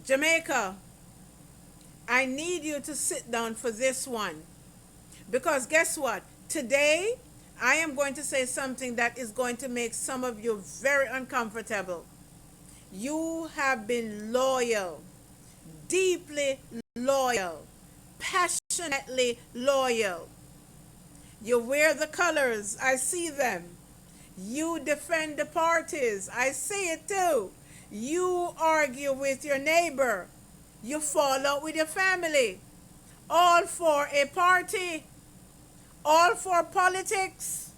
Jamaica, I need you to sit down for this one. Because guess what? Today, I am going to say something that is going to make some of you very uncomfortable. You have been loyal, deeply loyal, passionately loyal. You wear the colors, I see them. You defend the parties, I see it too. You argue with your neighbor. You fall out with your family. All for a party, all for politics.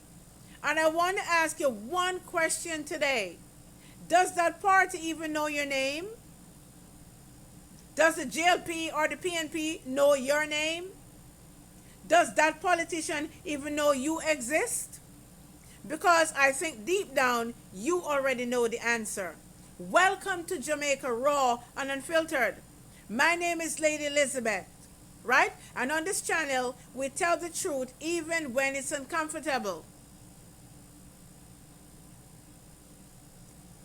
And I want to ask you one question today. Does that party even know your name? Does the JLP or the PNP know your name? Does that politician even know you exist? Because I think deep down, you already know the answer. Welcome to Jamaica Raw and Unfiltered. My name is Lady Elizabeth, right? And on this channel, we tell the truth even when it's uncomfortable.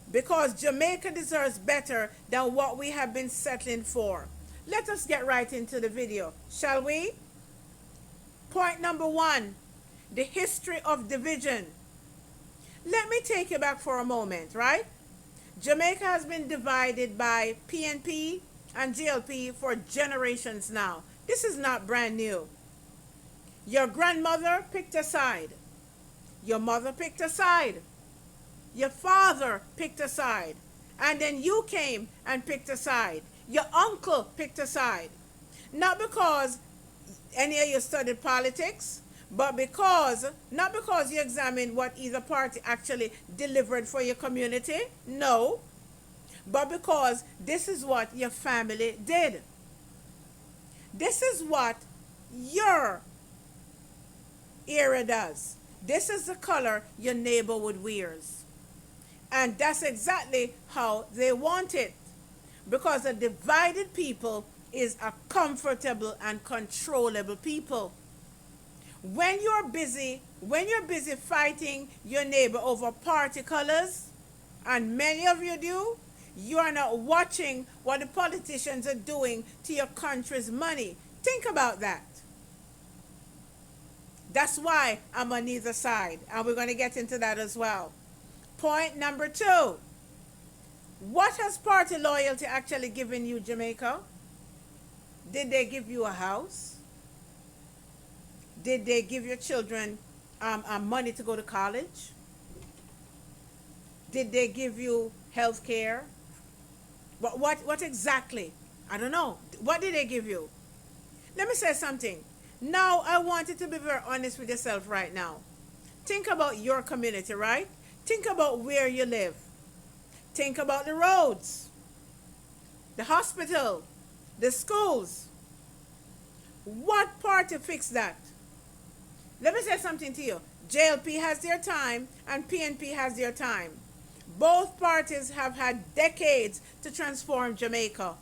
Because Jamaica deserves better than what we have been settling for. Let us get right into the video, shall we? Point number one, the history of division. Let me take you back for a moment, right? Jamaica has been divided by PNP and JLP for generations now. This is not brand new. Your grandmother picked a side. Your mother picked a side. Your father picked a side. And then you came and picked a side. Your uncle picked a side. Not because any of you studied politics, but not because you examined what either party actually delivered for your community. No. But because this is what your family did. This is what your era does. This is the color your neighborhood wears. And that's exactly how they want it. Because a divided people is a comfortable and controllable people. When you're busy fighting your neighbor over party colors, and many of you do, you are not watching what the politicians are doing to your country's money. Think about that. That's why I'm on either side. And we're going to get into that as well. Point number two. What has party loyalty actually given you, Jamaica? Did they give you a house? Did they give your children money to go to college? Did they give you health care? What exactly? I don't know. What did they give you? Let me say something. Now, I want you to be very honest with yourself right now. Think about your community, right? Think about where you live. Think about the roads, the hospital, the schools. What party fixed that? Let me say something to you. JLP has their time and PNP has their time. Both parties have had decades to transform Jamaica.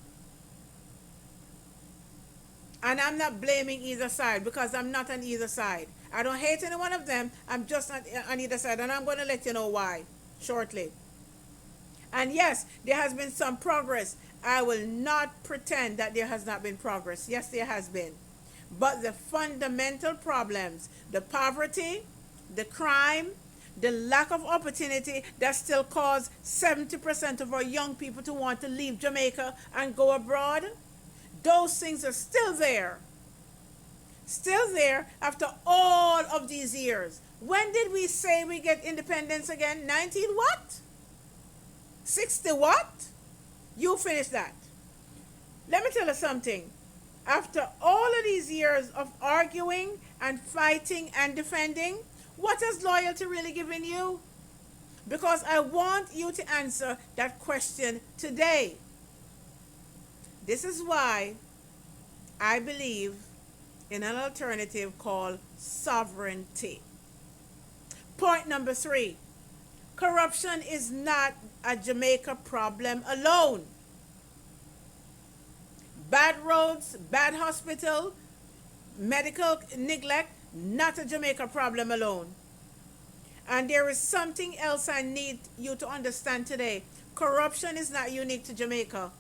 And I'm not blaming either side because I'm not on either side. I don't hate any one of them. I'm just not on either side. And I'm going to let you know why shortly. And yes, there has been some progress. I will not pretend that there has not been progress. Yes, there has been. But the fundamental problems, the poverty, the crime, the lack of opportunity that still cause 70% of our young people to want to leave Jamaica and go abroad, those things are still there. Still there after all of these years. When did we say we get independence again? 19 what? 60 what? You finish that. Let me tell you something. After all of these years of arguing and fighting and defending, what has loyalty really given you? Because I want you to answer that question today. This is why I believe in an alternative called sovereignty. Point number three. Corruption is not a Jamaica problem alone. Bad roads, bad hospital, medical neglect, not a Jamaica problem alone. And there is something else I need you to understand today. Corruption is not unique to Jamaica.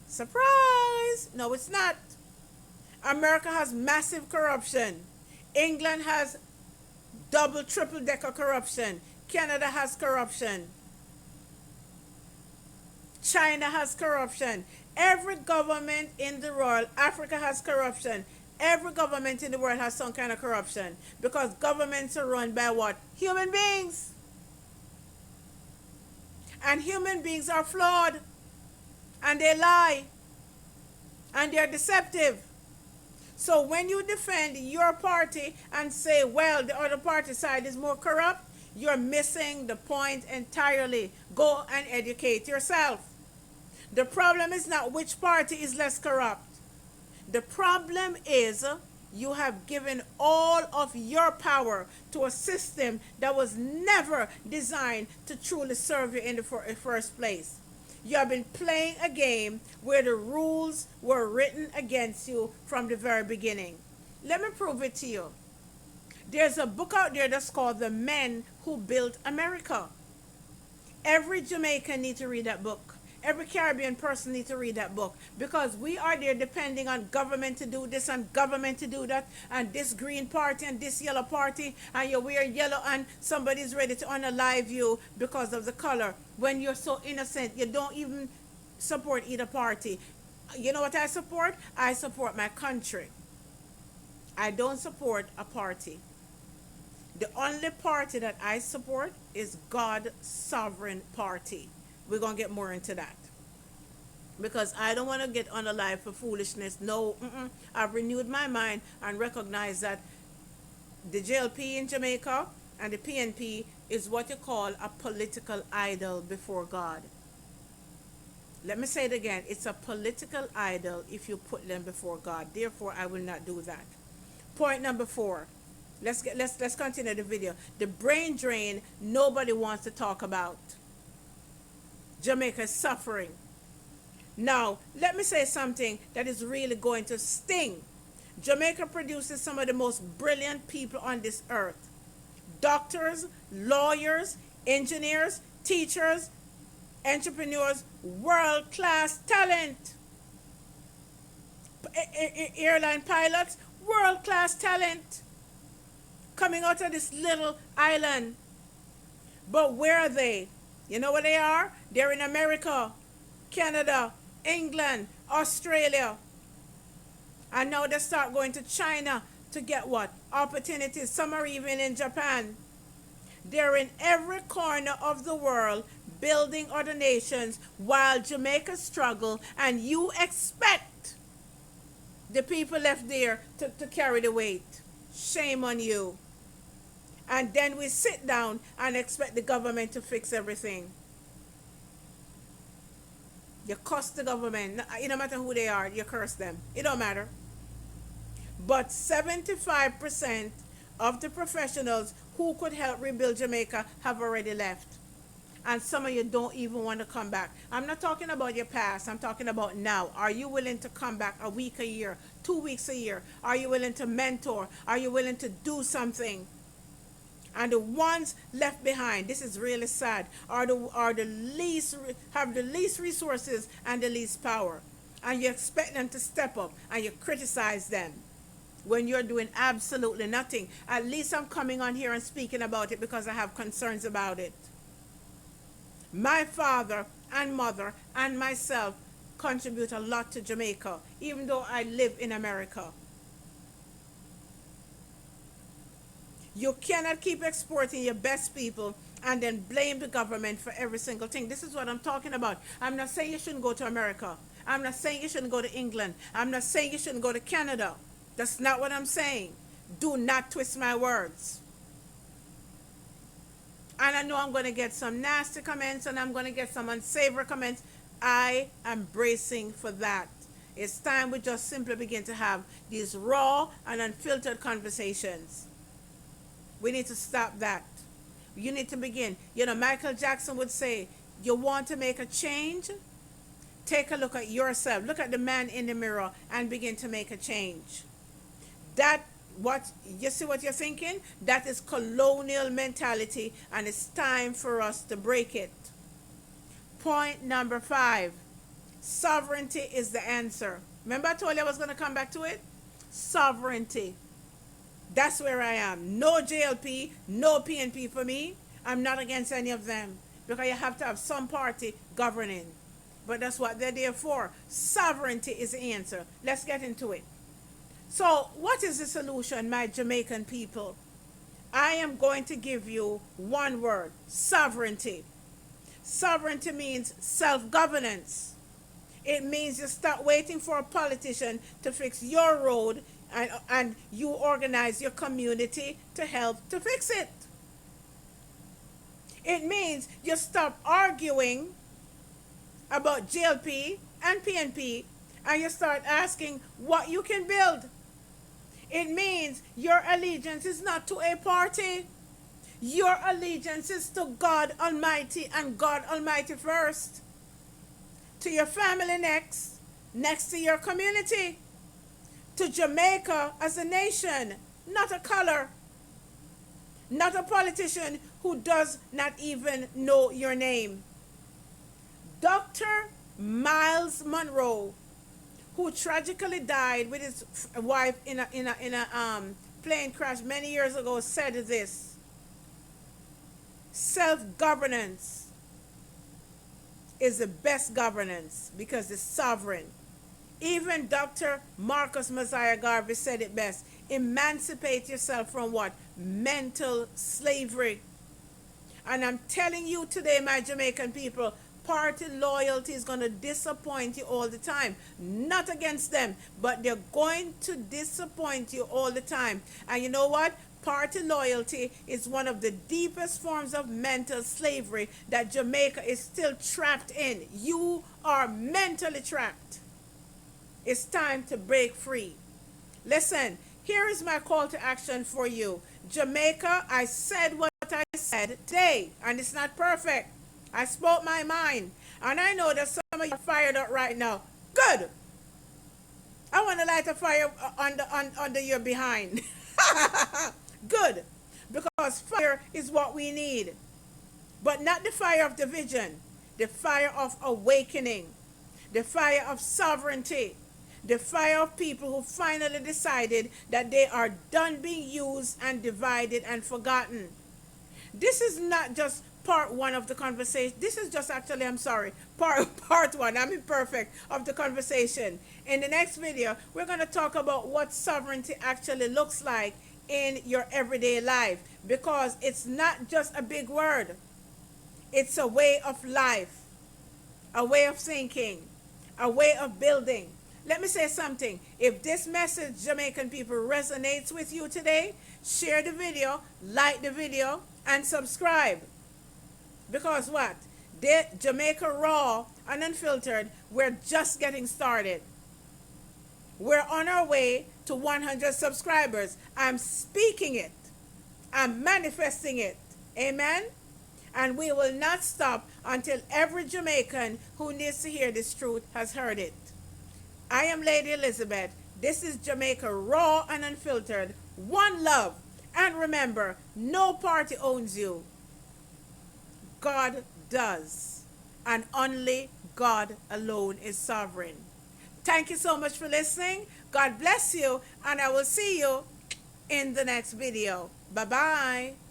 Surprise! No, it's not. America has massive corruption. England has double, triple decker corruption. Canada has corruption. China has corruption. Every government in the world, Africa has corruption. Every government in the world has some kind of corruption. Because governments are run by what? Human beings. And human beings are flawed. And they lie. And they're deceptive. So when you defend your party and say, well, the other party side is more corrupt, you're missing the point entirely. Go and educate yourself. The problem is not which party is less corrupt. The problem is you have given all of your power to a system that was never designed to truly serve you in the first place. You have been playing a game where the rules were written against you from the very beginning. Let me prove it to you. There's a book out there that's called The Men Who Built America. Every Jamaican needs to read that book. Every Caribbean person needs to read that book, because we are there depending on government to do this and government to do that, and this green party and this yellow party, and you wear yellow and somebody's ready to unalive you because of the color. When you're so innocent, you don't even support either party. You know what I support? I support my country. I don't support a party. The only party that I support is God's sovereign party. We're going to get more into that. Because I don't want to get unalive for foolishness. No, I've renewed my mind and recognized that the JLP in Jamaica and the PNP is what you call a political idol before God. Let me say it again. It's a political idol if you put them before God. Therefore, I will not do that. Point number 4. Let's continue the video. The brain drain nobody wants to talk about. Jamaica is suffering. Now, let me say something that is really going to sting. Jamaica produces some of the most brilliant people on this earth. Doctors, lawyers, engineers, teachers, entrepreneurs, world-class talent. Airline pilots, world-class talent. Coming out of this little island. But where are they? You know where they are? They're in America, Canada, England, Australia. And now they start going to China to get what? Opportunities. Some are even in Japan. They're in every corner of the world building other nations while Jamaica struggle, and you expect the people left there to carry the weight. Shame on you. And then we sit down and expect the government to fix everything. You curse the government. It don't matter who they are, you curse them. It don't matter. But 75% of the professionals who could help rebuild Jamaica have already left. And some of you don't even want to come back. I'm not talking about your past. I'm talking about now. Are you willing to come back a week a year, 2 weeks a year? Are you willing to mentor? Are you willing to do something? And the ones left behind, this is really sad, are the least, have the least resources and the least power. And you expect them to step up and you criticize them when you're doing absolutely nothing. At least I'm coming on here and speaking about it because I have concerns about it. My father and mother and myself contribute a lot to Jamaica, even though I live in America. You cannot keep exporting your best people and then blame the government for every single thing. This is what I'm talking about. I'm not saying you shouldn't go to America. I'm not saying you shouldn't go to England. I'm not saying you shouldn't go to Canada. That's not what I'm saying. Do not twist my words. And I know I'm going to get some nasty comments and I'm going to get some unsavory comments. I am bracing for that. It's time we just simply begin to have these raw and unfiltered conversations. We need to stop that. You need to begin. You know, Michael Jackson would say, you want to make a change? Take a look at yourself. Look at the man in the mirror and begin to make a change. That, what, you see what you're thinking? That is colonial mentality, and it's time for us to break it. Point number 5. Sovereignty is the answer. Remember I told you I was going to come back to it? Sovereignty. That's where I am. No JLP, no PNP for me. I'm not against any of them, because you have to have some party governing. But that's what they're there for. Sovereignty is the answer. Let's get into it. So what is the solution, my Jamaican people? I am going to give you one word: sovereignty. Sovereignty means self-governance. It means you stop waiting for a politician to fix your road, and you organize your community to help to fix it. It means you stop arguing about JLP and PNP, and you start asking what you can build. It means your allegiance is not to a party. Your allegiance is to God Almighty, and God Almighty first. To your family next to your community. To Jamaica as a nation, not a color. Not a politician who does not even know your name. Dr. Miles Monroe, who tragically died with his wife in a plane crash many years ago, said this: self-governance is the best governance because it's sovereign. Even Dr. Marcus Messiah Garvey said it best: emancipate yourself from what? Mental slavery. And I'm telling you today, my Jamaican people, party loyalty is going to disappoint you all the time. Not against them, but they're going to disappoint you all the time. And you know what? Party loyalty is one of the deepest forms of mental slavery that Jamaica is still trapped in. You are mentally trapped. It's time to break free. Listen, here is my call to action for you. Jamaica, I said what I said today, and it's not perfect. I spoke my mind, and I know that some of you are fired up right now. Good. I want to light a fire under your behind. Good. Because fire is what we need. But not the fire of division. The fire of awakening. The fire of sovereignty. The fire of people who finally decided that they are done being used and divided and forgotten. This is not just part one of the conversation. This is just actually, I'm sorry, part one. I'm imperfect of the conversation. In the next video, we're going to talk about what sovereignty actually looks like in your everyday life, because it's not just a big word. It's a way of life, a way of thinking, a way of building. Let me say something. If this message, Jamaican people, resonates with you today, share the video, like the video, and subscribe. Because what? Jamaica Raw and Unfiltered, we're just getting started. We're on our way to 100 subscribers. I'm speaking it. I'm manifesting it. Amen? And we will not stop until every Jamaican who needs to hear this truth has heard it. I am Lady Elizabeth. This is Jamaica Raw and Unfiltered. One love. And remember, no party owns you. God does. And only God alone is sovereign. Thank you so much for listening. God bless you. And I will see you in the next video. Bye-bye.